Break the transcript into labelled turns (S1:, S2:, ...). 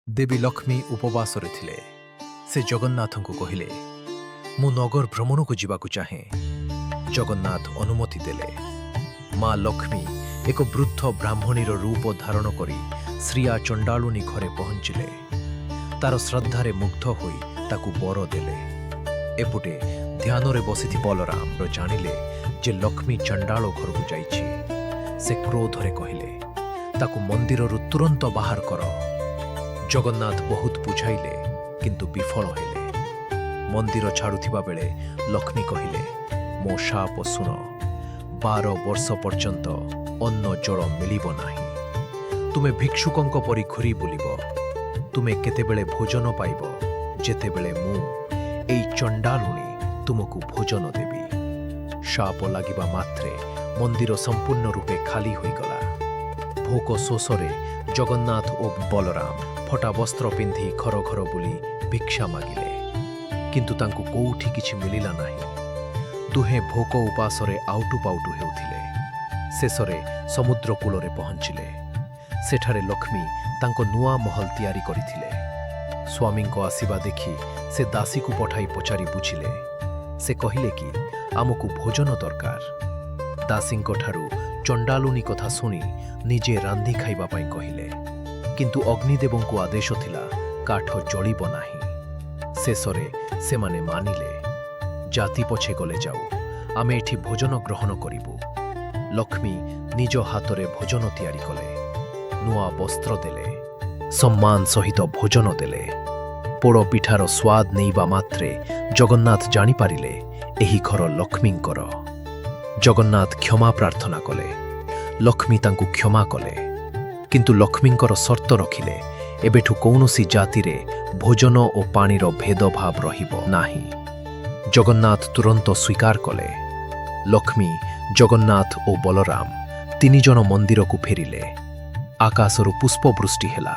S1: ଦେବୀ ଲକ୍ଷ୍ମୀ ଉପବାସରେ ଥିଲେ। ସେ ଜଗନ୍ନାଥଙ୍କୁ କହିଲେ, ମୁଁ ନଗର ଭ୍ରମଣକୁ ଯିବାକୁ ଚାହେଁ। ଜଗନ୍ନାଥ ଅନୁମତି ଦେଲେ। ମା ଲକ୍ଷ୍ମୀ ଏକ ବୃଦ୍ଧ ବ୍ରାହ୍ମଣୀର ରୂପ ଧାରଣ କରି ଶ୍ରିୟା ଚଣ୍ଡାଳୁନୀ ଘରେ ପହଞ୍ଚିଲେ। ତାର ଶ୍ରଦ୍ଧାରେ ମୁଗ୍ଧ ହୋଇ ତାକୁ ବର ଦେଲେ। ଏପଟେ ଧ୍ୟାନରେ ବସିଥିବା ବଳରାମ ଜାଣିଲେ ଯେ ଲକ୍ଷ୍ମୀ ଚଣ୍ଡାଳ ଘରକୁ ଯାଇଛି। ସେ କ୍ରୋଧରେ କହିଲେ, ତାକୁ ମନ୍ଦିରରୁ ତୁରନ୍ତ ବାହାର କର। ଜଗନ୍ନାଥ ବହୁତ ବୁଝାଇଲେ, କିନ୍ତୁ ବିଫଳ ହେଲେ। ମନ୍ଦିର ଛାଡୁଥିବା ବେଳେ ଲକ୍ଷ୍ମୀ କହିଲେ, ମୋ ଶାପ ଶୁଣ। 12 ବର୍ଷ ପର୍ଯ୍ୟନ୍ତ ଅନ୍ନ ଜଳ ମିଳିବ ନାହିଁ। ତୁମେ ଭିକ୍ଷୁକଙ୍କ ପରି ଘୁରି ବୁଲିବ। ତୁମେ କେତେବେଳେ ଭୋଜନ ପାଇବ, ଯେତେବେଳେ ମୁଁ ଏଇ ଚଣ୍ଡାଳୁଣୀ ତୁମକୁ ଭୋଜନ ଦେବି। ଶାପ ଲାଗିବା ମାତ୍ରେ ମନ୍ଦିର ସମ୍ପୂର୍ଣ୍ଣ ରୂପେ ଖାଲି ହୋଇଗଲା। ଭୋକ ଶୋଷରେ ଜଗନ୍ନାଥ ଓ ବଳରାମ ଫଟା ବସ୍ତ୍ର ପିନ୍ଧି ଘର ଘର ବୁଲି ଭିକ୍ଷା ମାଗିଲେ, କିନ୍ତୁ ତାଙ୍କୁ କୋଉଠି କିଛି ମିଳିଲା ନାହିଁ। ଦୁହେଁ ଭୋକ ଉପାସରେ ଆଉଟୁ ପାଉଟୁ ହେଉଥିଲେ। ଶେଷରେ ସମୁଦ୍ର କୂଳରେ ପହଞ୍ଚିଲେ। ସେଠାରେ ଲକ୍ଷ୍ମୀ ତାଙ୍କ ନୂଆ ମହଲ ତିଆରି କରିଥିଲେ। ସ୍ୱାମୀଙ୍କ ଆସିବା ଦେଖି ସେ ଦାସୀକୁ ପଠାଇ ପଚାରି ବୁଝିଲେ। ସେ କହିଲେ କି ଆମକୁ ଭୋଜନ ଦରକାର। ଦାସୀଙ୍କଠାରୁ ଚଣ୍ଡାଳୁନୀ କଥା ଶୁଣି ନିଜେ ରାନ୍ଧି ଖାଇବା ପାଇଁ କହିଲେ, କିନ୍ତୁ ଅଗ୍ନିଦେବଙ୍କୁ ଆଦେଶ ଥିଲା କାଠ ଜଳିବ ନାହିଁ। ଶେଷରେ ସେମାନେ ମାନିଲେ। ଜାତି ପଛେ ଗଲେ ଯାଉ, ଆମେ ଏଠି ଭୋଜନ ଗ୍ରହଣ କରିବୁ। ଲକ୍ଷ୍ମୀ ନିଜ ହାତରେ ଭୋଜନ ତିଆରି କଲେ। ନୂଆ ବସ୍ତ୍ର ଦେଲେ, ସମ୍ମାନ ସହିତ ଭୋଜନ ଦେଲେ। ପୋଡ଼ ପିଠାର ସ୍ୱାଦ ନେଇବା ମାତ୍ରେ ଜଗନ୍ନାଥ ଜାଣିପାରିଲେ ଏହି ଘର ଲକ୍ଷ୍ମୀଙ୍କର। ଜଗନ୍ନାଥ କ୍ଷମା ପ୍ରାର୍ଥନା କଲେ। ଲକ୍ଷ୍ମୀ ତାଙ୍କୁ କ୍ଷମା କଲେ, କିନ୍ତୁ ଲକ୍ଷ୍ମୀଙ୍କର ସର୍ତ୍ତ ରଖିଲେ, ଏବେଠୁ କୌଣସି ଜାତିରେ ଭୋଜନ ଓ ପାଣିର ଭେଦଭାବ ରହିବ ନାହିଁ। ଜଗନ୍ନାଥ ତୁରନ୍ତ ସ୍ୱୀକାର କଲେ। ଲକ୍ଷ୍ମୀ, ଜଗନ୍ନାଥ ଓ ବଳରାମ 3 ଜଣ ମନ୍ଦିରକୁ ଫେରିଲେ। ଆକାଶରୁ ପୁଷ୍ପବୃଷ୍ଟି ହେଲା।